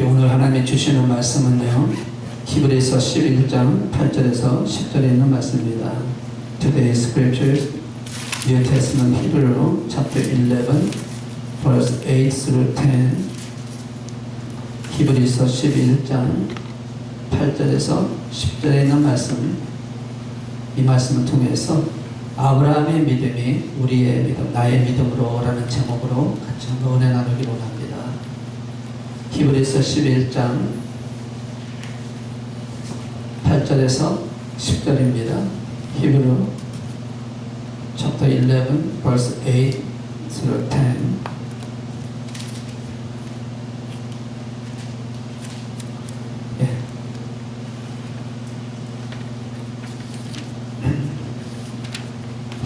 오늘 하나님이 주시는 말씀은요, 히브리서 11장 8절에서 10절에 있는 말씀입니다. Today's scripture, New Testament Hebrew, chapter 11, verse 8 through 10. 히브리서 11장 8절에서 10절에 있는 말씀, 이 말씀을 통해서 아브라함의 믿음이 우리의 믿음, 나의 믿음으로 라는 제목으로 같이 한번 은혜 나누기 원합니다. 히브리서 11장 8절에서 10절입니다. 히브리 chapter 11 verse 8 through 10.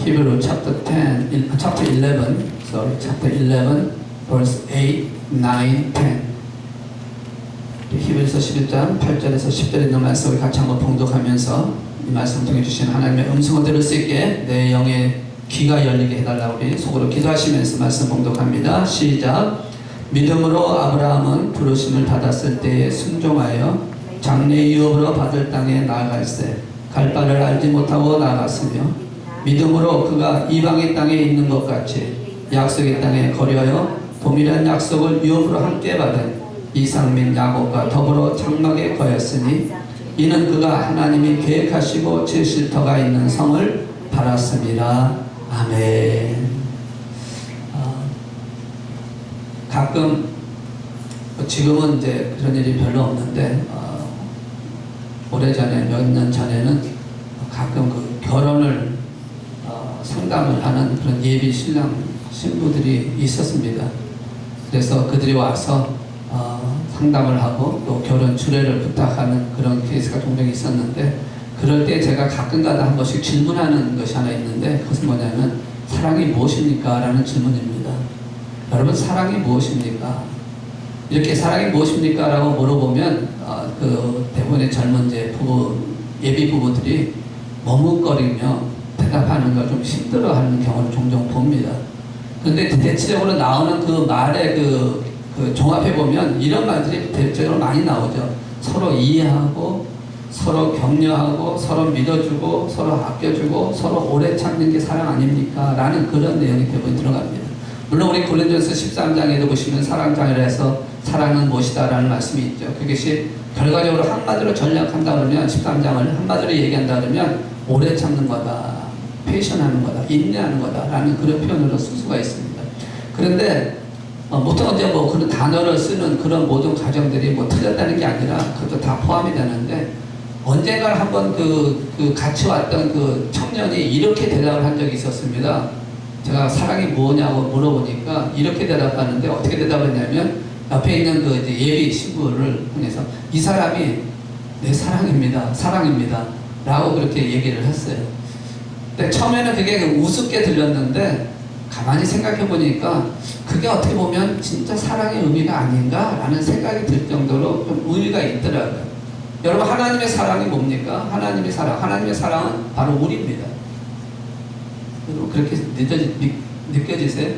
Hebrew chapter 11 verse 8, 9, 10. 히브리서 11장 8절에서 10절에 있는 말씀을 같이 한번 봉독하면서 이 말씀을 통해 주신 하나님의 음성을 들을 수 있게 내 영의 귀가 열리게 해달라고 우리 속으로 기도하시면서 말씀 봉독합니다. 시작. 믿음으로 아브라함은 부르심을 받았을 때에 순종하여 장래 유업으로 받을 땅에 나아갈새 갈 바를 알지 못하고 나아갔으며 믿음으로 그가 이방의 땅에 있는 것 같이 약속의 땅에 거류하여 동일한 약속을 유업으로 함께 받은 이삭 및 야곱과 더불어 장막에 거했으니 이는 그가 하나님이 계획하시고 지으실 터가 있는 성을 바랐습니다. 아멘. 가끔 지금은 이제 그런 일이 별로 없는데 오래전에 몇 년 전에는 가끔 그 결혼을 상담을 하는 그런 예비 신랑 신부들이 있었습니다. 그래서 그들이 와서 상담을 하고 또 결혼 주례를 부탁하는 그런 케이스가 종종 있었는데 그럴 때 제가 가끔가다 한 번씩 질문하는 것이 하나 있는데 그것은 뭐냐면 사랑이 무엇입니까? 라는 질문입니다. 여러분 사랑이 무엇입니까? 이렇게 사랑이 무엇입니까? 라고 물어보면 그 대부분의 젊은 예비 부부들이 머뭇거리며 대답하는 걸 좀 힘들어하는 경우를 종종 봅니다. 그런데 대체적으로 나오는 그 말의 그 종합해 보면 이런 말들이 대체적으로 많이 나오죠. 서로 이해하고 서로 격려하고 서로 믿어주고 서로 아껴주고 서로 오래 참는 게 사랑 아닙니까? 라는 그런 내용이 대부분 들어갑니다. 물론 우리 고린도전서 13장에도 보시면 사랑장이라 해서 사랑은 무엇이다 라는 말씀이 있죠. 그것이 결과적으로 한마디로 전략한다 그러면 13장을 한마디로 얘기한다 그러면 오래 참는 거다, 패션하는 거다, 인내하는 거다 라는 그런 표현으로 쓸 수가 있습니다. 그런데 보통 이제 뭐 그런 단어를 쓰는 그런 모든 가정들이 뭐 틀렸다는 게 아니라 그것도 다 포함이 되는데 언젠가 한번 그 같이 왔던 그 청년이 이렇게 대답을 한 적이 있었습니다. 제가 사랑이 뭐냐고 물어보니까 이렇게 대답하는데 어떻게 대답했냐면 옆에 있는 그 이제 예비 신부를 통해서 이 사람이 내 사랑입니다. 사랑입니다. 라고 그렇게 얘기를 했어요. 근데 처음에는 그게 우습게 들렸는데 가만히 생각해 보니까 그게 어떻게 보면 진짜 사랑의 의미가 아닌가 라는 생각이 들 정도로 좀 의미가 있더라고요. 여러분 하나님의 사랑이 뭡니까? 하나님의 사랑은 바로 우리입니다. 여러분 그렇게 느껴지세요?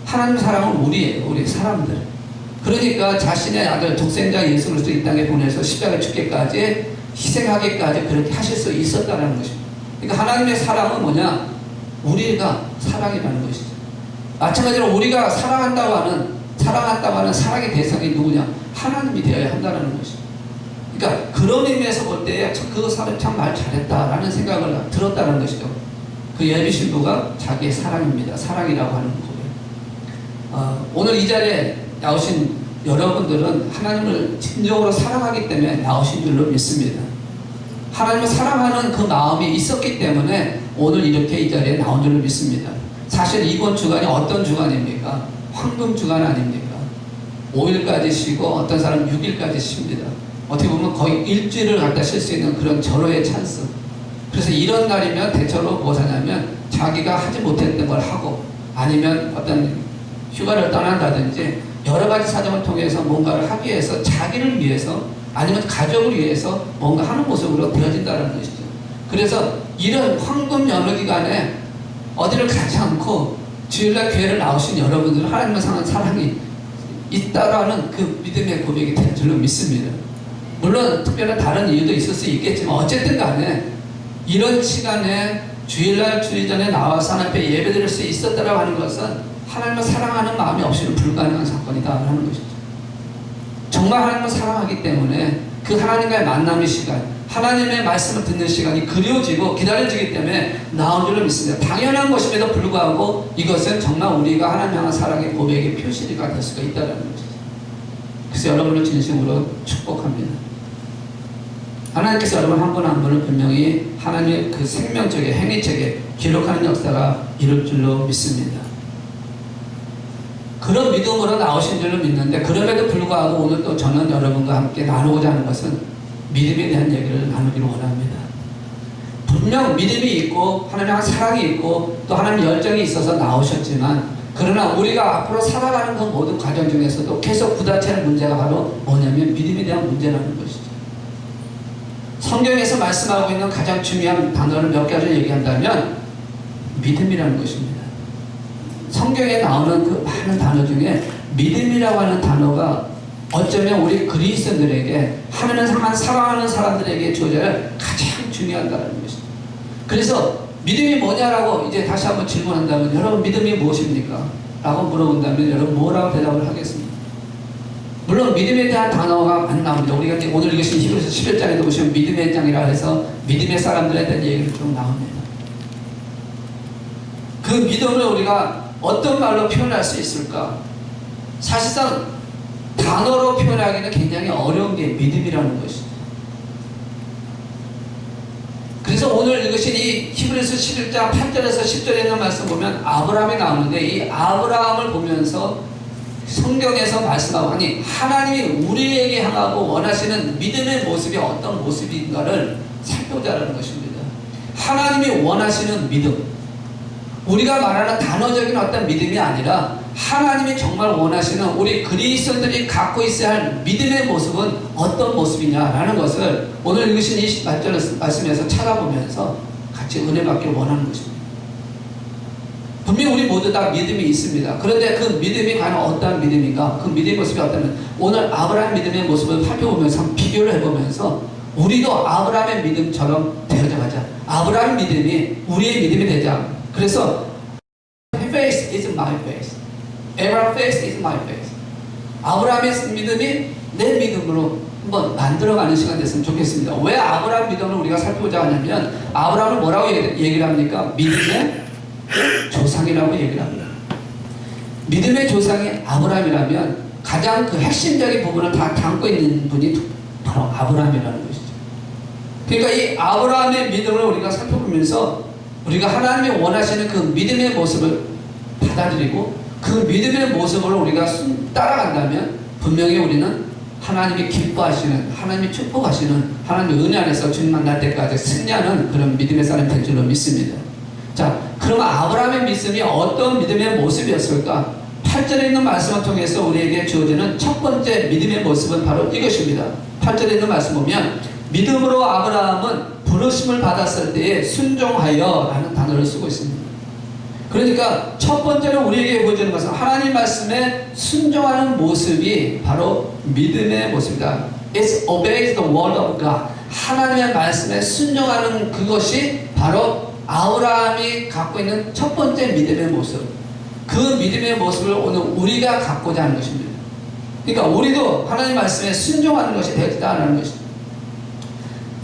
하나님의 사랑은 우리예요. 우리 사람들. 그러니까 자신의 아들 독생자 예수 그리스도 이 땅에 보내서 십자가에 죽기까지 희생하기까지 그렇게 하실 수 있었다는 것입니다. 그러니까 하나님의 사랑은 뭐냐? 우리가 사랑이라는 것이죠. 마찬가지로 우리가 사랑한다고 하는 사랑의 대상이 누구냐? 하나님이 되어야 한다는 것이죠. 그러니까 그런 의미에서 볼 때 그 사람 참 말 잘했다라는 생각을 들었다는 것이죠. 그 예비 신부가 자기의 사랑입니다. 사랑이라고 하는 거예요. 오늘 이 자리에 나오신 여러분들은 하나님을 진정으로 사랑하기 때문에 나오신 줄로 믿습니다. 하나님을 사랑하는 그 마음이 있었기 때문에 오늘 이렇게 이 자리에 나온 줄로 믿습니다. 사실 이번 주간이 어떤 주간입니까? 황금 주간 아닙니까? 5일까지 쉬고 어떤 사람은 6일까지 쉽니다. 어떻게 보면 거의 일주일을 갖다 쉴 수 있는 그런 절호의 찬스. 그래서 이런 날이면 대체로 무엇 하냐면 자기가 하지 못했던 걸 하고 아니면 어떤 휴가를 떠난다든지 여러 가지 사정을 통해서 뭔가를 하기 위해서 자기를 위해서 아니면 가족을 위해서 뭔가 하는 모습으로 되어진다는 것이죠. 그래서 이런 황금 연휴 기간에 어디를 가지 않고 주일날 교회를 나오신 여러분들은 하나님을 향한 사랑이 있다라는 그 믿음의 고백이 될 줄로 믿습니다. 물론 특별한 다른 이유도 있을 수 있겠지만 어쨌든 간에 이런 시간에 주일날 주일 전에 나와서 하나님 앞에 예배드릴 수 있었다라고 하는 것은 하나님을 사랑하는 마음이 없이는 불가능한 사건이다라는 것이죠. 정말 하나님을 사랑하기 때문에 그 하나님과의 만남의 시간, 하나님의 말씀을 듣는 시간이 그리워지고 기다려지기 때문에 나온 줄로 믿습니다. 당연한 것임에도 불구하고 이것은 정말 우리가 하나님 향한 사랑의 고백의 표시가 될 수가 있다는 것이죠. 그래서 여러분을 진심으로 축복합니다. 하나님께서 여러분 한 분 한 분을 분명히 하나님의 그 생명책에 행위책에 기록하는 역사가 이룰 줄로 믿습니다. 그런 믿음으로 나오신 줄로 믿는데 그럼에도 불구하고 오늘 또 저는 여러분과 함께 나누고자 하는 것은 믿음에 대한 얘기를 나누기를 원합니다. 분명 믿음이 있고 하나님의 사랑이 있고 또 하나님의 열정이 있어서 나오셨지만 그러나 우리가 앞으로 살아가는 그 모든 과정 중에서도 계속 부딪히는 문제가 바로 뭐냐면 믿음에 대한 문제라는 것이죠. 성경에서 말씀하고 있는 가장 중요한 단어를 몇 가지 얘기한다면 믿음이라는 것입니다. 성경에 나오는 그 많은 단어 중에 믿음이라고 하는 단어가 어쩌면 우리 그리스도인들에게 하나님을 사랑하는 사람들에게 주어져야 가장 중요하다는 것입니다. 그래서 믿음이 뭐냐라고 이제 다시 한번 질문한다면 여러분 믿음이 무엇입니까? 라고 물어본다면 여러분 뭐라고 대답을 하겠습니까? 물론 믿음에 대한 단어가 많이 나옵니다. 우리가 이제 오늘 읽으신 히브리서 11장에도 보시면 믿음의 장이라 해서 믿음의 사람들에 대한 얘기를 좀 나옵니다. 그 믿음을 우리가 어떤 말로 표현할 수 있을까? 사실상 단어로 표현하기는 굉장히 어려운 게 믿음이라는 것이죠. 그래서 오늘 읽으신 이 히브리서 11장 8절에서 10절에 있는 말씀 보면 아브라함이 나오는데 이 아브라함을 보면서 성경에서 말씀하고 아니 하나님이 우리에게 향하고 원하시는 믿음의 모습이 어떤 모습인가를 살펴보자는 것입니다. 하나님이 원하시는 믿음, 우리가 말하는 단어적인 어떤 믿음이 아니라 하나님이 정말 원하시는 우리 그리스도인들이 갖고 있어야 할 믿음의 모습은 어떤 모습이냐라는 것을 오늘 읽으신 이 말씀에서 찾아보면서 같이 은혜 받기를 원하는 것입니다. 분명히 우리 모두 다 믿음이 있습니다. 그런데 그 믿음이 과연 어떠한 믿음인가? 그 믿음의 모습이 어떠면 오늘 아브라함 믿음의 모습을 살펴보면서 비교를 해보면서 우리도 아브라함의 믿음처럼 되어져 가자. 아브라함 믿음이 우리의 믿음이 되자. 그래서 faith is my faith. Abraham's faith is my faith. 아브라함의 믿음이 내 믿음으로 한번 만들어가는 시간 됐으면 좋겠습니다. 왜 아브라함 믿음을 우리가 살펴보자 하냐면 아브라함을 뭐라고 얘기를 합니까? 믿음의 조상이라고 얘기를 합니다. 믿음의 조상이 아브라함이라면 가장 그 핵심적인 부분을 다 담고 있는 분이 바로 아브라함이라는 것이죠. 그러니까 이 아브라함의 믿음을 우리가 살펴보면서 우리가 하나님이 원하시는 그 믿음의 모습을 받아들이고 그 믿음의 모습을 우리가 따라간다면 분명히 우리는 하나님이 기뻐하시는, 하나님이 축복하시는, 하나님의 은혜 안에서 주님 만날 때까지 승리하는 그런 믿음의 사람이 될 줄로 믿습니다. 자, 그러면 아브라함의 믿음이 어떤 믿음의 모습이었을까? 8절에 있는 말씀을 통해서 우리에게 주어지는 첫 번째 믿음의 모습은 바로 이것입니다. 8절에 있는 말씀 보면 믿음으로 아브라함은 부르심을 받았을 때에 순종하여 라는 단어를 쓰고 있습니다. 그러니까 첫 번째로 우리에게 보여주는 것은 하나님 말씀에 순종하는 모습이 바로 믿음의 모습이다. It obeys the word of God. 하나님의 말씀에 순종하는 그것이 바로 아브라함이 갖고 있는 첫 번째 믿음의 모습. 그 믿음의 모습을 오늘 우리가 갖고자 하는 것입니다. 그러니까 우리도 하나님 말씀에 순종하는 것이 되겠다는 것입니다.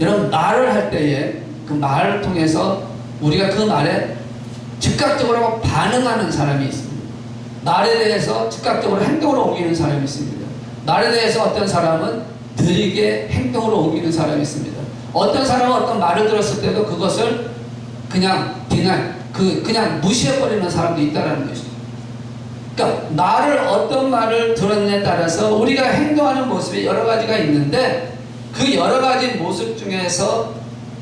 여러분 말을 할 때에 그 말을 통해서 우리가 그 말에 즉각적으로 반응하는 사람이 있습니다. 말에 대해서 즉각적으로 행동으로 옮기는 사람이 있습니다. 말에 대해서 어떤 사람은 느리게 행동으로 옮기는 사람이 있습니다. 어떤 사람은 어떤 말을 들었을 때도 그것을 그냥 무시해버리는 사람도 있다는 것이죠. 그러니까 어떤 말을 들었느냐에 따라서 우리가 행동하는 모습이 여러 가지가 있는데 그 여러 가지 모습 중에서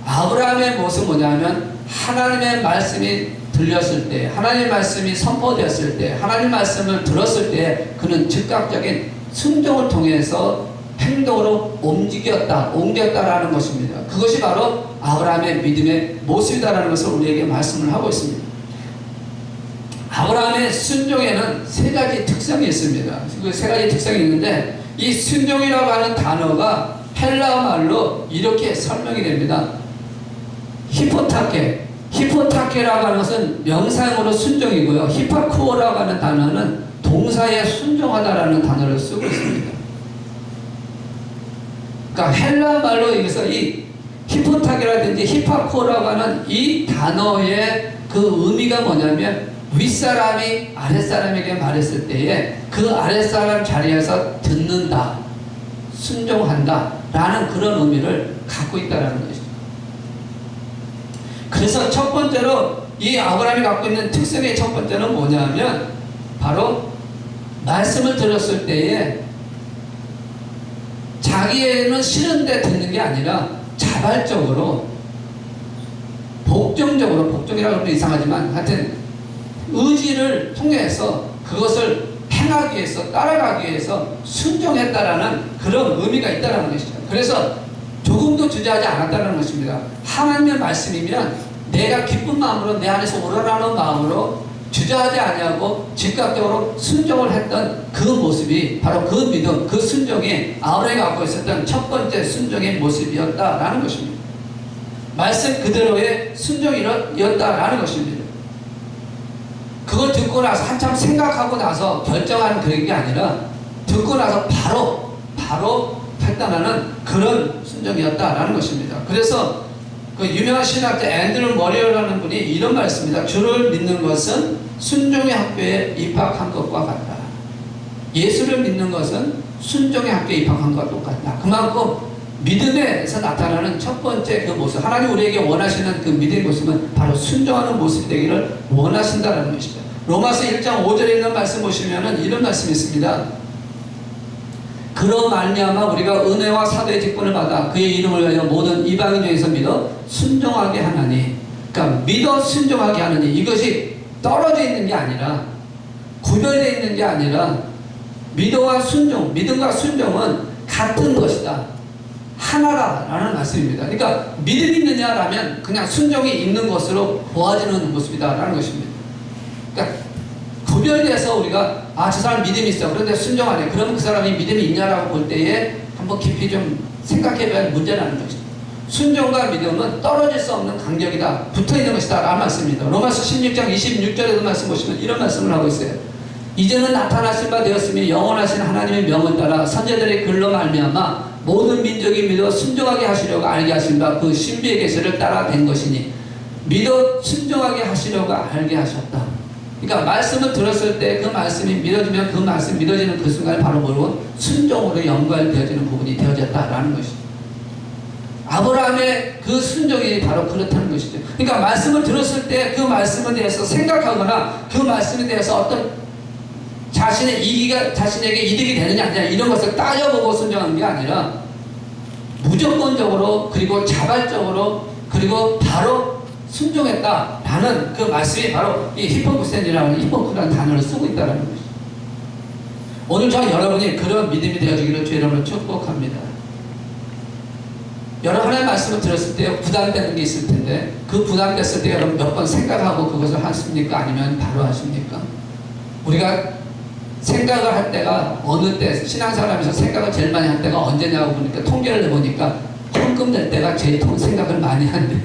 아브라함의 모습은 뭐냐면 하나님의 말씀이 들렸을 때, 하나님의 말씀이 선포되었을 때, 하나님의 말씀을 들었을 때 그는 즉각적인 순종을 통해서 행동으로 옮겼다라는 것입니다. 그것이 바로 아브라함의 믿음의 모습이다라는 것을 우리에게 말씀을 하고 있습니다. 아브라함의 순종에는 세 가지 특성이 있습니다. 그 세 가지 특성이 있는데 이 순종이라고 하는 단어가 헬라어 말로 이렇게 설명이 됩니다. 히포타케라고 하는 것은 명사형으로 순종이고요. 히파쿠오라고 하는 단어는 동사에 순종하다라는 단어를 쓰고 있습니다. 그러니까 헬라어 말로 여기서 이 히포타케라든지 히파쿠오라고 하는 이 단어의 그 의미가 뭐냐면 윗사람이 아랫사람에게 말했을 때에 그 아랫사람 자리에서 듣는다, 순종한다 라는 그런 의미를 갖고 있다는 것이죠. 그래서 첫 번째로 이 아브라함이 갖고 있는 특성의 첫 번째는 뭐냐면 바로 말씀을 들었을 때에 자기에는 싫은데 듣는 게 아니라 자발적으로 복종이라고 하면 이상하지만 하여튼 의지를 통해서 그것을 행하기 위해서 따라가기 위해서 순종했다라는 그런 의미가 있다는 것이죠. 그래서 조금도 주저하지 않았다는 것입니다. 하나님의 말씀이면 내가 기쁜 마음으로 내 안에서 우러나는 마음으로 주저하지 아니하고 즉각적으로 순종을 했던 그 모습이 바로 그 믿음, 그 순종이 아브라함이 갖고 있었던 첫 번째 순종의 모습이었다라는 것입니다. 말씀 그대로의 순종이었다라는 것입니다. 그걸 듣고 나서 한참 생각하고 나서 결정하는 그런 게 아니라 듣고 나서 바로 결단하는 그런 순종이었다라는 것입니다. 그래서 그 유명한 신학자 앤드류 머리어라는 분이 이런 말씀입니다. 주를 믿는 것은 순종의 학교에 입학한 것과 같다. 예수를 믿는 것은 순종의 학교에 입학한 것과 똑같다. 그만큼 믿음에서 나타나는 첫 번째 그 모습, 하나님 우리에게 원하시는 그 믿음의 모습은 바로 순종하는 모습이 되기를 원하신다는 것이죠. 로마서 1장 5절에 있는 말씀 보시면은 이런 말씀이 있습니다. 그로 말미암아 우리가 은혜와 사도의 직분을 받아 그의 이름을 위하여 모든 이방인 중에서 믿어 순종하게 하나니, 그러니까 믿어 순종하게 하느니, 이것이 떨어져 있는 게 아니라 구별되어 있는 게 아니라 믿음과 순종은 같은 것이다, 하나라라는 말씀입니다. 그러니까 믿음이 있느냐라면 그냥 순종이 있는 것으로 보아지는 모습이다라는 것입니다. 그러니까 구별돼서 우리가 저 사람 믿음이 있어, 그런데 순종하네, 그러면 그 사람이 믿음이 있냐라고 볼 때에 한번 깊이 좀 생각해봐야 할 문제라는 것이죠. 순종과 믿음은 떨어질 수 없는 간격이다, 붙어있는 것이다 라는 말씀입니다. 로마서 16장 26절에도 말씀 보시면 이런 말씀을 하고 있어요. 이제는 나타나실 바 되었으며 영원하신 하나님의 명을 따라 선제들의 글로 말미암아 모든 민족이 믿어 순종하게 하시려고 알게 하신 바 그 신비의 계시를 따라 된 것이니, 믿어 순종하게 하시려고 알게 하셨다. 그러니까 말씀을 들었을 때 그 말씀이 믿어지면 그 말씀 믿어지는 그 순간에 바로 모르고 순종으로 연결되어지는 부분이 되어졌다라는 것이죠. 아브라함의 그 순종이 바로 그렇다는 것이죠. 그러니까 말씀을 들었을 때 그 말씀에 대해서 생각하거나 그 말씀에 대해서 어떤 자신에게 이득이 되느냐 아니냐 이런 것을 따져보고 순종하는 게 아니라 무조건적으로 그리고 자발적으로 그리고 바로 순종했다라는 그 말씀이 바로 이 히포크라는 단어를 쓰고 있다는 것이죠. 오늘 저 여러분이 그런 믿음이 되어지기를 주 이름으로 축복합니다. 여러분의 말씀을 들었을 때 부담되는 게 있을 텐데 그 부담됐을 때 여러분 몇 번 생각하고 그것을 하십니까? 아니면 바로 하십니까? 우리가 생각을 할 때가 어느 때, 신앙생활하면서 생각을 제일 많이 할 때가 언제냐고 보니까 통계를 내보니까 헌금 낼 때가 제일 생각을 많이 한대요.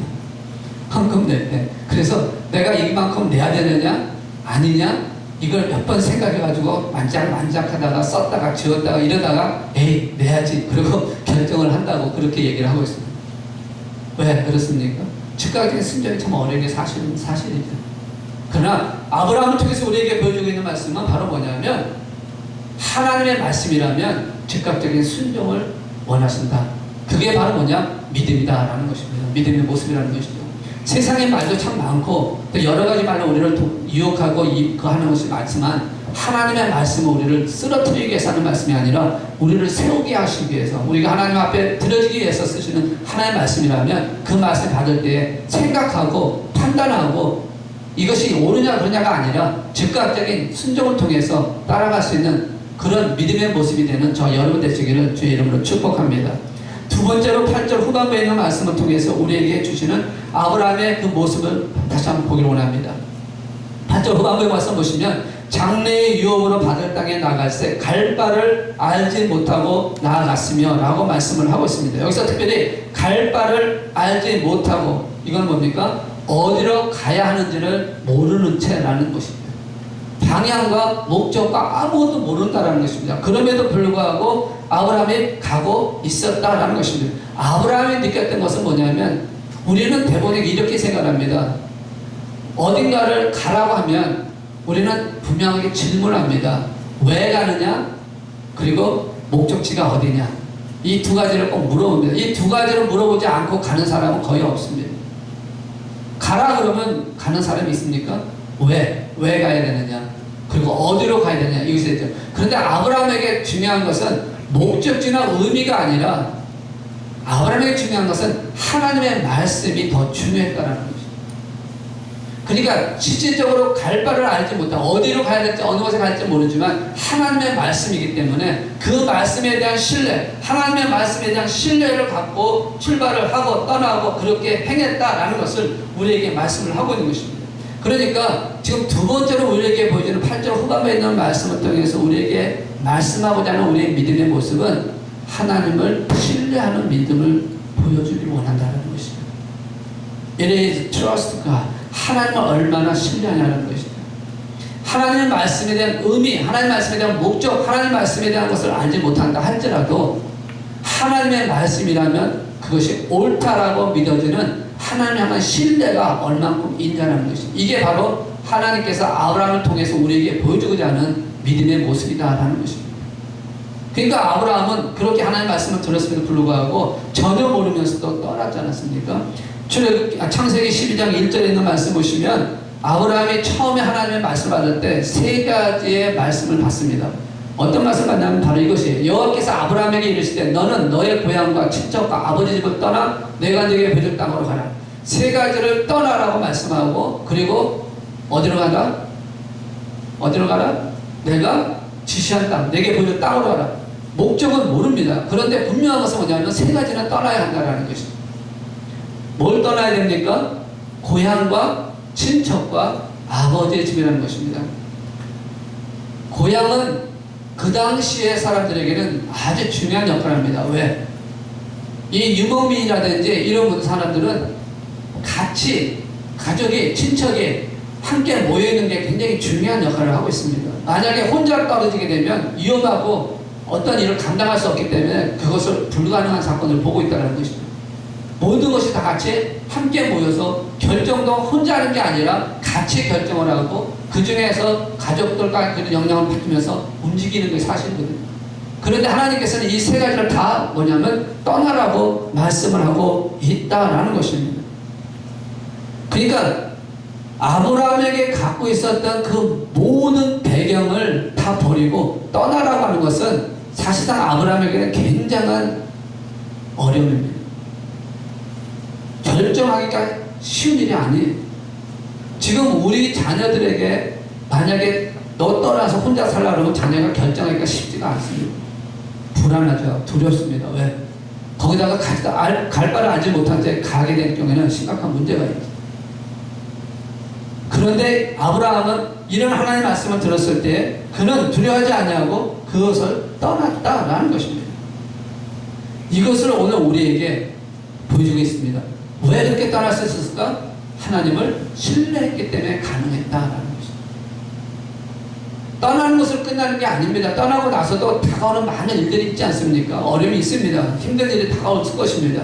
헌금 낼 때. 그래서 내가 이만큼 내야 되느냐 아니냐 이걸 몇 번 생각해가지고 만작하다가 썼다가 지웠다가 이러다가 에이 내야지 그리고 결정을 한다고 그렇게 얘기를 하고 있습니다. 왜 그렇습니까? 즉각적인 순종이 참 어려운 게 사실이죠. 그러나 아브라함을 통해서 우리에게 보여주고 있는 말씀은 바로 뭐냐면 하나님의 말씀이라면 즉각적인 순종을 원하신다. 그게 바로 뭐냐? 믿음이다라는 것입니다. 믿음의 모습이라는 것이죠. 세상의 말도 참 많고 또 여러 가지 말로 우리를 유혹하고 하는 것이 많지만 하나님의 말씀은 우리를 쓰러뜨리기 위해서 하는 말씀이 아니라 우리를 세우게 하시기 위해서, 우리가 하나님 앞에 드려지기 위해서 쓰시는 하나님의 말씀이라면 그 말씀 받을 때에 생각하고 판단하고 이것이 옳으냐 그러냐가 아니라 즉각적인 순종을 통해서 따라갈 수 있는 그런 믿음의 모습이 되는 저 여러분 되시기를 주의 이름으로 축복합니다. 두 번째로 8절 후반부에 있는 말씀을 통해서 우리에게 주시는 아브라함의 그 모습을 다시 한번 보기를 원합니다. 8절 후반부에 말씀 보시면 장래의 유업으로 받을 땅에 나갈새 갈 바를 알지 못하고 나아갔으며 라고 말씀을 하고 있습니다. 여기서 특별히 갈 바를 알지 못하고, 이건 뭡니까? 어디로 가야 하는지를 모르는 채라는 것입니다. 방향과 목적과 아무것도 모른다라는 것입니다. 그럼에도 불구하고 아브라함이 가고 있었다라는 것입니다. 아브라함이 느꼈던 것은 뭐냐면, 우리는 대부분 이렇게 생각합니다. 어딘가를 가라고 하면 우리는 분명하게 질문합니다. 왜 가느냐? 그리고 목적지가 어디냐? 이 두 가지를 꼭 물어봅니다. 이 두 가지를 물어보지 않고 가는 사람은 거의 없습니다. 가라 그러면 가는 사람이 있습니까? 왜? 왜 가야 되느냐? 그리고 어디로 가야 되느냐? 이것이 있죠. 그런데 아브라함에게 중요한 것은 목적지나 의미가 아니라, 아브라함에게 중요한 것은 하나님의 말씀이 더 중요했다는 것입니다. 그러니까 실질적으로 갈 바를 알지 못하고 어디로 가야 될지 어느 곳에 갈지 모르지만 하나님의 말씀이기 때문에 그 말씀에 대한 신뢰, 하나님의 말씀에 대한 신뢰를 갖고 출발을 하고 떠나고 그렇게 행했다라는 것을 우리에게 말씀을 하고 있는 것입니다. 그러니까 지금 두 번째로 우리에게 보여주는 8절 후반부에 있는 말씀을 통해서 우리에게 말씀하고자 하는 우리의 믿음의 모습은 하나님을 신뢰하는 믿음을 보여주기를 원한다는 것입니다. It is trust God. 하나님을 얼마나 신뢰하냐는 것입니다. 하나님의 말씀에 대한 의미, 하나님의 말씀에 대한 목적, 하나님의 말씀에 대한 것을 알지 못한다 할지라도 하나님의 말씀이라면 그것이 옳다라고 믿어지는 하나님에 향한 신뢰가 얼만큼 있냐는 것입니다. 이게 바로 하나님께서 아브라함을 통해서 우리에게 보여주고자 하는 믿음의 모습이다라는 것입니다. 그러니까 아브라함은 그렇게 하나님의 말씀을 들었음에도 불구하고 전혀 모르면서도 떠났지 않았습니까? 창세기 12장 1절에 있는 말씀 보시면 아브라함이 처음에 하나님의 말씀을 받을 때 세 가지의 말씀을 받습니다. 어떤 말씀을 받냐면 바로 이것이에요. 여호와께서 아브라함에게 이르시되 너는 너의 고향과 친척과 아버지 집을 떠나 내가 네게 보여줄 땅으로 가라. 세 가지를 떠나라고 말씀하고, 그리고 어디로 가라? 어디로 가라? 내가 지시한 땅, 내게 보여줄 땅으로 가라. 목적은 모릅니다. 그런데 분명한 것은 뭐냐면 세 가지는 떠나야 한다는 것입니다. 뭘 떠나야 됩니까? 고향과 친척과 아버지의 집이라는 것입니다. 고향은 그 당시의 사람들에게는 아주 중요한 역할을 합니다. 왜? 이 유목민이라든지 이런 사람들은 같이 가족이, 친척이 함께 모여있는 게 굉장히 중요한 역할을 하고 있습니다. 만약에 혼자 떨어지게 되면 위험하고 어떤 일을 감당할 수 없기 때문에 그것을 불가능한 사건을 보고 있다는 것입니다. 모든 것이 다 같이 함께 모여서 결정도 혼자 하는 게 아니라 같이 결정을 하고 그 중에서 가족들과 그런 영향을 받으면서 움직이는 게 사실이거든요. 그런데 하나님께서는 이 세 가지를 다 뭐냐면 떠나라고 말씀을 하고 있다라는 것입니다. 그러니까 아브라함에게 갖고 있었던 그 모든 배경을 다 버리고 떠나라고 하는 것은 사실상 아브라함에게는 굉장한 어려움입니다. 결정하기가 쉬운 일이 아니에요. 지금 우리 자녀들에게 만약에 너 떠나서 혼자 살라 그러면 자녀가 결정하기가 쉽지가 않습니다. 불안하죠. 두렵습니다. 왜? 거기다가 갈 바를 알지 못한 채 가게 될 경우에는 심각한 문제가 있죠. 그런데 아브라함은 이런 하나님의 말씀을 들었을 때 그는 두려워하지 않냐고 그것을 떠났다라는 것입니다. 이것을 오늘 우리에게 보여주고 있습니다. 왜 그렇게 떠날 수 있었을까? 하나님을 신뢰했기 때문에 가능했다라는 것입니다. 떠나는 것으로 끝나는 게 아닙니다. 떠나고 나서도 다가오는 많은 일들이 있지 않습니까? 어려움이 있습니다. 힘든 일이 다가올 것입니다.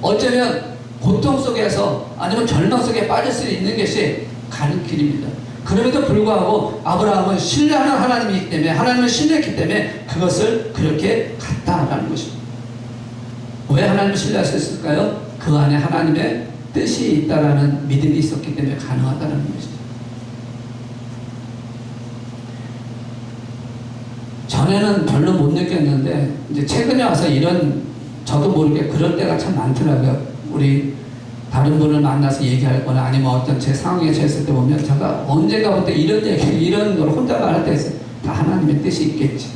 어쩌면 고통 속에서 아니면 절망 속에 빠질 수 있는 것이 가는 길입니다. 그럼에도 불구하고 아브라함은 신뢰하는 하나님이기 때문에, 하나님을 신뢰했기 때문에 그것을 그렇게 갔다라는 것입니다. 왜 하나님을 신뢰할 수 있을까요? 그 안에 하나님의 뜻이 있다라는 믿음이 있었기 때문에 가능하다는 것이죠. 전에는 별로 못 느꼈는데 이제 최근에 와서 이런, 저도 모르게 그럴 때가 참 많더라고요. 우리 다른 분을 만나서 얘기하거나 아니면 어떤 제 상황에 처했을 때 보면 제가 언젠가부터 이런 얘기, 이런 걸 혼자 말할 때 다 하나님의 뜻이 있겠지.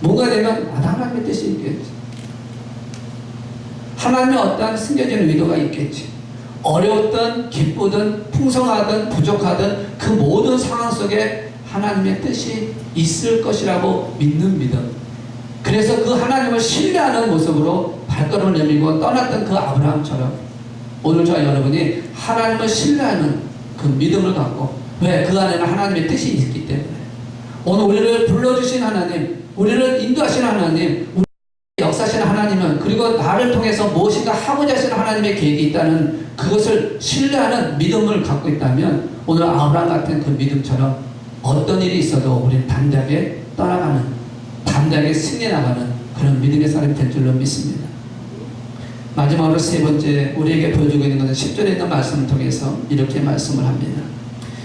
뭔가 되면 다 하나님의 뜻이 있겠지. 하나님의 어떠한 숨겨진 의도가 있겠지. 어려웠든 기쁘든 풍성하든 부족하든 그 모든 상황 속에 하나님의 뜻이 있을 것이라고 믿는 믿음. 그래서 그 하나님을 신뢰하는 모습으로 발걸음을 내밀고 떠났던 그 아브라함처럼 오늘 저와 여러분이 하나님을 신뢰하는 그 믿음을 갖고, 왜? 그 안에는 하나님의 뜻이 있기 때문에. 오늘 우리를 불러주신 하나님, 우리를 인도하신 하나님, 우리 역사하시는 하나님은, 그리고 나를 통해서 무엇인가 하고자 하시는 하나님의 계획이 있다는 그것을 신뢰하는 믿음을 갖고 있다면 오늘 아브라함 같은 그 믿음처럼 어떤 일이 있어도 우리는 담대하게 떠나가는, 담대하게 승리해 나가는 그런 믿음의 사람이 될 줄로 믿습니다. 마지막으로 세 번째 우리에게 보여주고 있는 것은 10절에 있는 말씀을 통해서 이렇게 말씀을 합니다.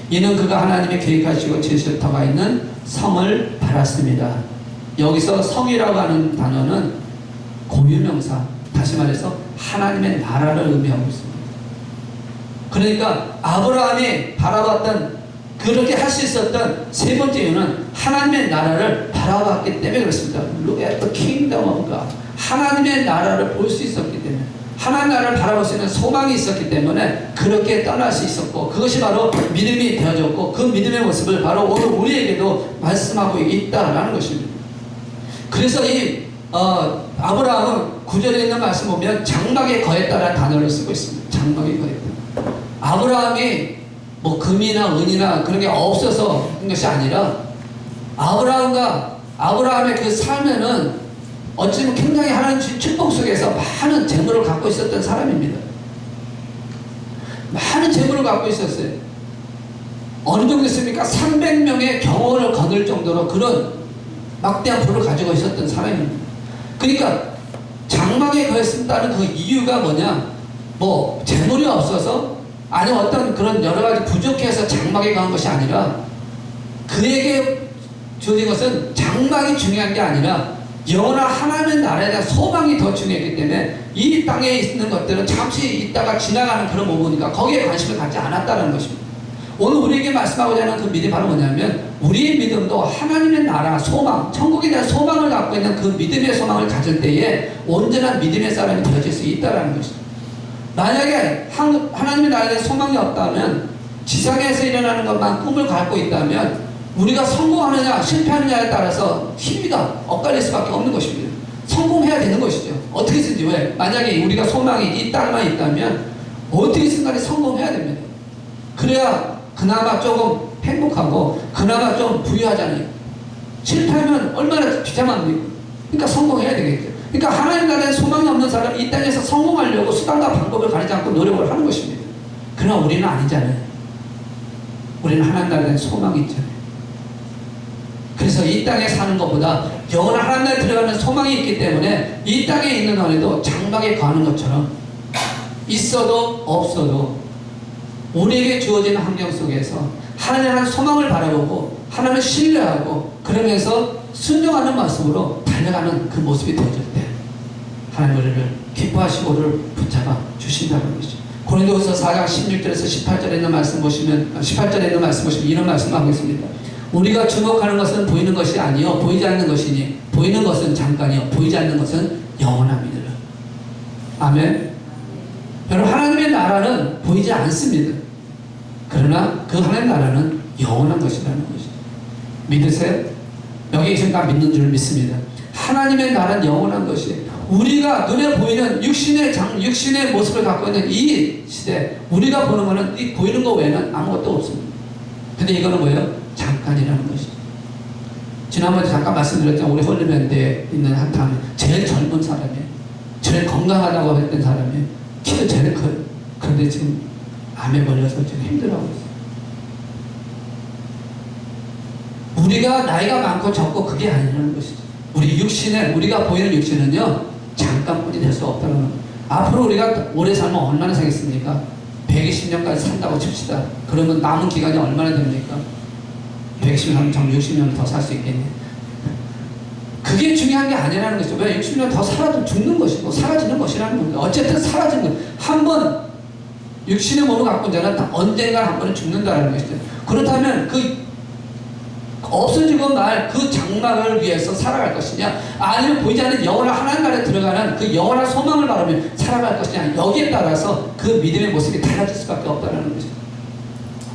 이는 그가 하나님이 계획하시고 제시에 터가 있는 성을 바랐습니다. 여기서 성이라고 하는 단어는 고유명사, 다시 말해서 하나님의 나라를 의미하고 있습니다. 그러니까 아브라함이 바라봤던, 그렇게 할 수 있었던 세 번째 이유는 하나님의 나라를 바라봤기 때문에 그렇습니다. Look at the kingdom of God. 하나님의 나라를 볼 수 있었기 때문에, 하나님의 나라를 바라볼 수 있는 소망이 있었기 때문에 그렇게 떠날 수 있었고, 그것이 바로 믿음이 되어졌고, 그 믿음의 모습을 바로 오늘 우리에게도 말씀하고 있다라는 것입니다. 그래서 이 아브라함은 9절에 있는 말씀 보면 장막에 거했다라는 단어를 쓰고 있습니다. 장막에 거했다. 아브라함이 뭐 금이나 은이나 그런 게 없어서 한 것이 아니라 아브라함의 그 삶에는 어찌보면 굉장히 하나님 주신 축복 속에서 많은 재물을 갖고 있었던 사람입니다. 많은 재물을 갖고 있었어요. 어느 정도 있습니까? 300명의 경호를 거둘 정도로 그런 막대한 부를 가지고 있었던 사람입니다. 그러니까 장막에 거했다는 그 이유가 뭐냐? 뭐 재물이 없어서, 아니면 어떤 그런 여러 가지 부족해서 장막에 간 것이 아니라, 그에게 주어진 것은 장막이 중요한 게 아니라 영원한 하나님의 나라에 대한 소망이 더 중요했기 때문에 이 땅에 있는 것들은 잠시 있다가 지나가는 그런 부분이니까 거기에 관심을 갖지 않았다는 것입니다. 오늘 우리에게 말씀하고자 하는 그 믿음이 바로 뭐냐면, 우리의 믿음도 하나님의 나라, 소망, 천국에 대한 소망을 갖고 있는 그 믿음의 소망을 가질 때에 온전한 믿음의 사람이 되어질 수 있다는 것입니다. 만약에 하나님의 나라에 대한 소망이 없다면, 지상에서 일어나는 것만 꿈을 갖고 있다면 우리가 성공하느냐 실패하느냐에 따라서 힘이가 엇갈릴 수밖에 없는 것입니다. 성공해야 되는 것이죠. 어떻게든지. 왜? 만약에 우리가 소망이 이 땅만 있다면 어떻게든 간에 성공해야 됩니다. 그래야 그나마 조금 행복하고 그나마 좀 부유하잖아요. 실패하면 얼마나 비참합니까? 그러니까 성공해야 되겠죠. 그러니까 하나님 나라에 소망이 없는 사람이 이 땅에서 성공하려고 수단과 방법을 가리지 않고 노력을 하는 것입니다. 그러나 우리는 아니잖아요. 우리는 하나님 나라에 소망이 있잖아요. 그래서 이 땅에 사는 것보다 영원한 하나님 나라에 들어가는 소망이 있기 때문에 이 땅에 있는 안에도 장막에 거하는 것처럼 있어도 없어도 우리에게 주어진 환경 속에서 하나님의 소망을 바라보고 하나님을 신뢰하고 그러면서 순종하는 모습으로 달려가는 그 모습이 되어질 때 하나님 우리를 기뻐하시고 우리를 붙잡아 주신다는 것이죠. 고린도후서 4장 16절에서 18절에 있는 말씀 보시면, 18절에 있는 말씀 보시면 이런 말씀하고 있습니다. 우리가 주목하는 것은 보이는 것이 아니요 보이지 않는 것이니 보이는 것은 잠깐이요 보이지 않는 것은 영원함이니라. 아멘. 여러분, 하나님의 나라는 보이지 않습니다. 그러나 그 하나님의 나라는 영원한 것이라는 것이죠. 믿으세요? 여기 계신 다 믿는 줄 믿습니다. 하나님의 나라는 영원한 것이에요. 우리가 눈에 보이는 육신의 모습을 갖고 있는 이 시대, 우리가 보는 것은 이 보이는 것 외에는 아무것도 없습니다. 근데 이거는 뭐예요? 잠깐이라는 것이죠. 지난번에 잠깐 말씀드렸죠. 우리 홀리밴드에 있는 한탕 제일 젊은 사람이에요. 제일 건강하다고 했던 사람이에요. 키도 제일 커요. 그런데 지금 암에 걸려서 지금 힘들어하고 있어요. 우리가 나이가 많고 적고 그게 아니라는 것이죠. 우리가 보이는 육신은요 잠깐뿐이 될 수 없다는 거예요. 앞으로 우리가 오래 살면 얼마나 살겠습니까? 120년까지 산다고 칩시다. 그러면 남은 기간이 얼마나 됩니까? 120년, 정 60년 더 살 수 있겠네. 그게 중요한 게 아니라는 것이죠. 왜 60년 더 살아도 죽는 것이고 사라지는 것이라는 겁니다. 어쨌든 사라지는 것. 한번 육신의 몸을 갖고 있는 자는 언젠가 한 번은 죽는다는 것이죠. 그렇다면 그 없어지고 말 그 장막을 위해서 살아갈 것이냐, 아니면 보이지 않는 영원한 하나님 나라에 들어가는 그 영원한 소망을 바라며 살아갈 것이냐, 여기에 따라서 그 믿음의 모습이 달라질 수밖에 없다는 거죠.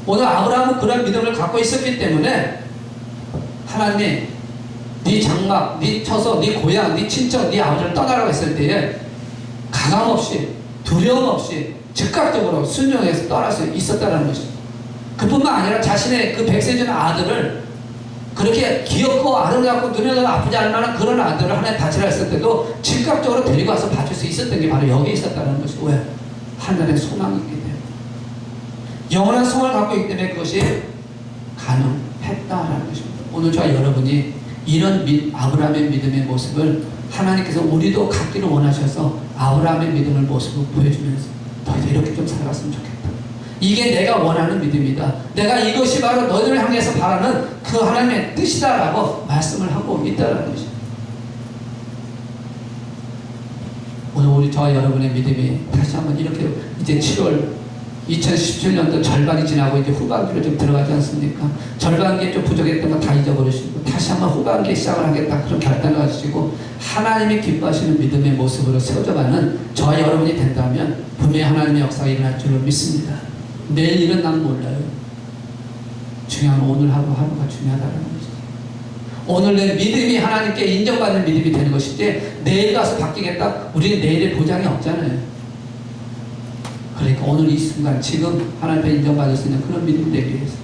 오늘 아브라함은 그런 믿음을 갖고 있었기 때문에 하나님이 네 장막, 네 처소, 네 고향, 네 친척, 네 아버지를 떠나라고 했을 때에 가감 없이, 두려움 없이 즉각적으로 순종해서 떠날 수 있었다는 것이죠. 그뿐만 아니라 자신의 그 백세전 아들을, 그렇게 귀엽고 아름답고 눈에도 아프지 않을 만한 그런 아들을 하나님 바치라 했을 때도 즉각적으로 데리고 와서 바칠 수 있었던 게 바로 여기에 있었다는 것이고, 왜? 하늘의 소망이 있기 때문에, 영원한 소망을 갖고 있기 때문에 그것이 가능했다라는 것입니다. 오늘 저와 여러분이 이런 아브라함의 믿음의 모습을 하나님께서 우리도 갖기를 원하셔서 아브라함의 믿음의 모습을 보여주면서 너희도 이렇게 좀 살아갔으면 좋겠다. 이게 내가 원하는 믿음이다. 내가 이것이 바로 너희들을 향해서 바라는 그 하나님의 뜻이다라고 말씀을 하고 있다는 것입니다. 오늘 우리 저와 여러분의 믿음이 다시 한번 이렇게 이제 7월 2017년도 절반이 지나고 이제 후반기로 좀 들어가지 않습니까? 절반기에 좀 부족했던 거 다 잊어버리시고 다시 한번 후반기에 시작을 하겠다, 그런 결단을 가지시고 하나님이 기뻐하시는 믿음의 모습으로 세워져가는 저와 여러분이 된다면 분명히 하나님의 역사가 일어날 줄로 믿습니다. 내일 일은 난 몰라요. 중요한 오늘 하루가 중요하다는 거죠. 오늘 내 믿음이 하나님께 인정받는 믿음이 되는 것이지 내일 가서 바뀌겠다, 우리는 내일의 보장이 없잖아요. 그러니까 오늘 이 순간 지금 하나님 앞에 인정받을 수 있는 그런 믿음이 되기 위해서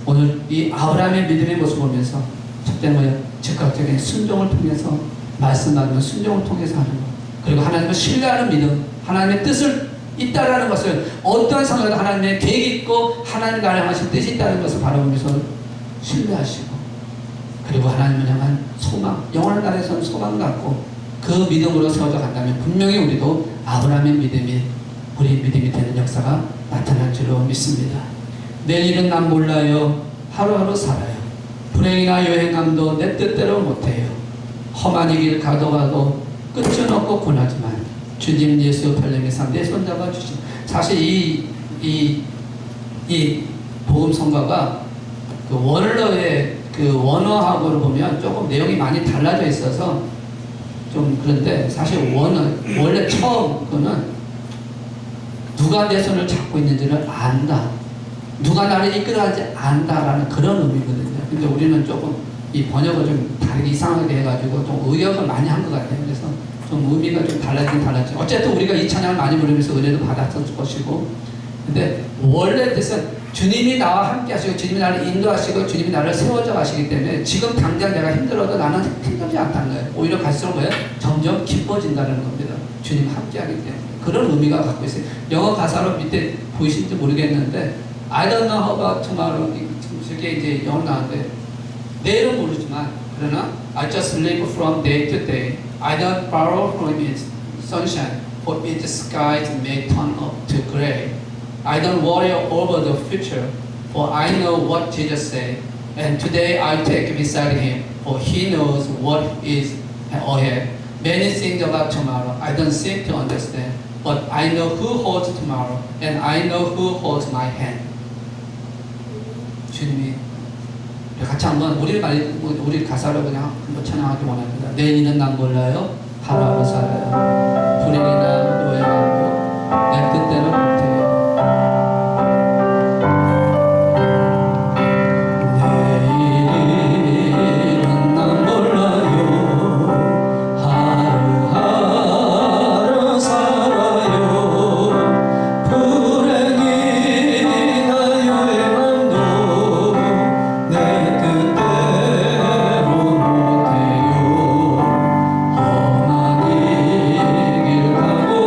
오늘 이 아브라함의 믿음의 모습을 보면서 첫째 뭐예요? 즉각적인 순종을 통해서, 말씀 받으면 순종을 통해서 하는 것, 그리고 하나님을 신뢰하는 믿음, 하나님의 뜻을 있다라는 것을, 어떠한 상황에도 하나님의 계획이 있고 하나님 나를 향하신 뜻이 있다는 것을 바라보면서 신뢰하시고, 그리고 하나님을 향한 소망, 영원한 나라에서는 소망 갖고 그 믿음으로 세워져 간다면 분명히 우리도 아브라함의 믿음이 우리 믿음이 되는 역사가 나타날 줄로 믿습니다. 내일은 난 몰라요. 하루하루 살아요. 불행이나 여행감도 내 뜻대로 못해요. 험한 이 길 가도 끝은 없고 고나지만 주님 예수 별명에서 내 손잡아 주신. 사실 이 복음성가가 그 원어의 그 원어하고를 보면 조금 내용이 많이 달라져 있어서 좀 그런데, 사실 원래 처음 거는 누가 내 손을 잡고 있는지를 안다, 누가 나를 이끌어가는지 안다라는 그런 의미거든요. 근데 우리는 조금 이 번역을 좀 다르게 이상하게 해가지고 좀 의역을 많이 한 것 같아요. 그래서 좀 의미가 좀 달라지지. 어쨌든 우리가 이 찬양을 많이 부르면서 은혜도 받았을 것이고, 근데 원래 뜻은 주님이 나와 함께 하시고 주님이 나를 인도하시고 주님이 나를 세워져 가시기 때문에 지금 당장 내가 힘들어도 나는 힘들지 않다는 거예요. 오히려 갈수록 뭐예요? 점점 기뻐진다는 겁니다. 주님 함께 하기 때문에. 그런 의미가 갖고 있어요. 영어 가사로 밑에 보이실지 모르겠는데 I don't know how about tomorrow, 저게 이제 영어 나왔는데 내일은 모르지만 그러나 I just live from day to day. I don't borrow from its sunshine, for its skies may turn up to gray. I don't worry over the future, for I know what Jesus said. And today I take beside him, for he knows what is ahead. Many things about tomorrow I don't seem to understand, but I know who holds tomorrow, and I know who holds my hand. 주님이 같이 한번 우리 가사로 그냥 한번 찬양하기 원합니다. 내일은 난 몰라요. 하루하루 살아요. 불행이나 노예하고 내 뜻대로 못해요. 험한 이 길 가고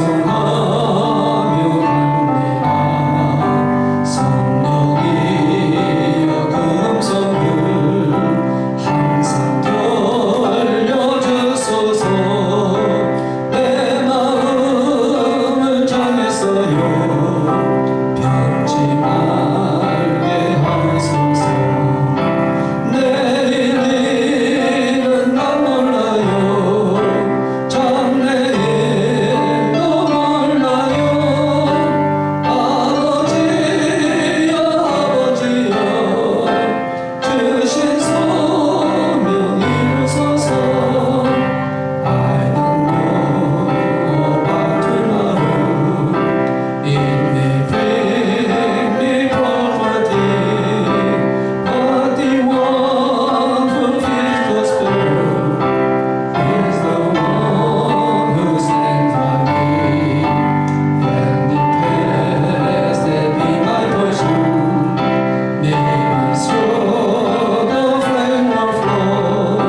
찬송하며 갑니다. 성령이여 금성을 항상 돌려주소서. 내 마음을 정했어요. 변치 말게 하소서. 내일 일은 난 몰라요. 장래일도 몰라요. 아버지여 아버지여 주신 소명 이루소서. I don't know about tomorrow. It may bring me poverty, but the one who feeds the spirit is the one who stands by me. When the past that be my portion, may my soul the flame of love,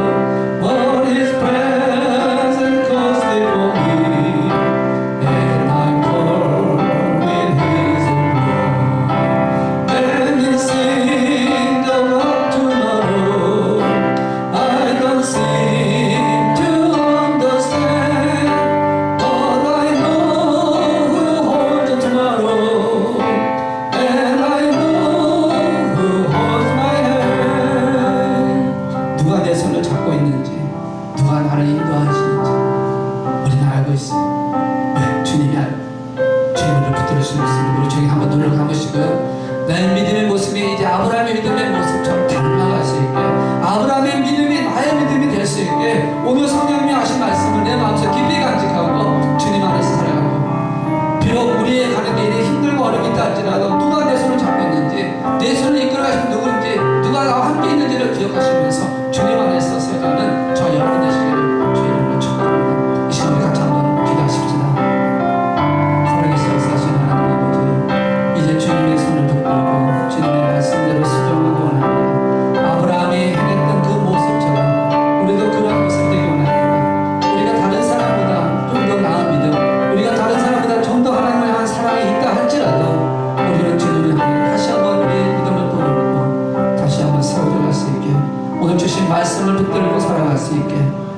but His presence costly for me, and I'm covered with His blood. Let me sing about tomorrow. I don't seem to understand, but I know who holds the tomorrow, and I know who holds my hand. 누가 내 손을 잡고 있는지, 누가 나를 인도하시는지 우리는 알고 있어요. 왜? 주님이 주님을 붙들을 수 있습니다. 우리 중에 한번 눈을 감으시고요. 내 믿음의 모습이 이제 아브라함의 믿음의 모습처럼 닮아갈 수 있게, 아브라함의 믿음이 나의 믿음이 될 수 있게 오늘 성령님이 하신 말씀을 내 마음속에 깊이 간직하고 주님 안에서 살아가고, 비록 우리의 가는 길이 힘들고 어려움이 있다 할지라도 누가 내 손을 잡고 있는지, 내 손을 이끌어 가신 누구인지, 누가 나와 함께 있는지를 기억하시면서 주님 안에서 살아가는 저 여러분 되시기를 주의 이름으로 축복합니다. 이 시간 우리 같이 한번 기도하십시다. 살아계신 역사하시는 하나님 아버지, 이제 주님의 손을 붙들고 주님의 말씀대로 수종하기 원합니다. 아브라함이 행했던 그 모습처럼 우리도 그런 모습 되기 원합니다. 우리가 다른 사람보다 좀 더 나은 믿음, 우리가 다른 사람보다 좀 더 하나님을 향한 사랑이 있다 할지라도 우리는 주님을 향해 다시 한번 우리의 믿음을 돌아보고 다시 한번 세워져갈 수 있게, 오늘 주신 말씀을 붙들고 살아갈 수 있게,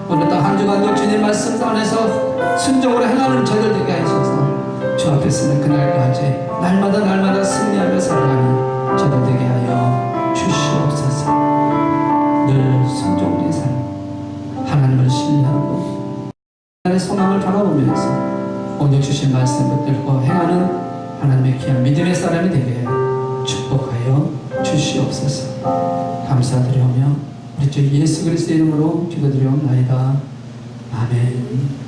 오늘 또 한 주간도 주님 말씀 안에서 순종으로 행하는 저희들 되게 하셔서 주 앞에 서는 그날까지 날마다 승리하며 살아가는 저희들 되게 하여 주시옵소서. 늘 순종된 삶, 하나님을 신뢰하고 하나님의 소망을 바라보면서 오늘 주신 말씀 붙들고 행하는 하나님의 귀한 믿음의 사람이 되게 축복하여 주시옵소서. 감사드리오며 우리 주 예수 그리스도의 이름으로 기도드리옵나이다. 아멘.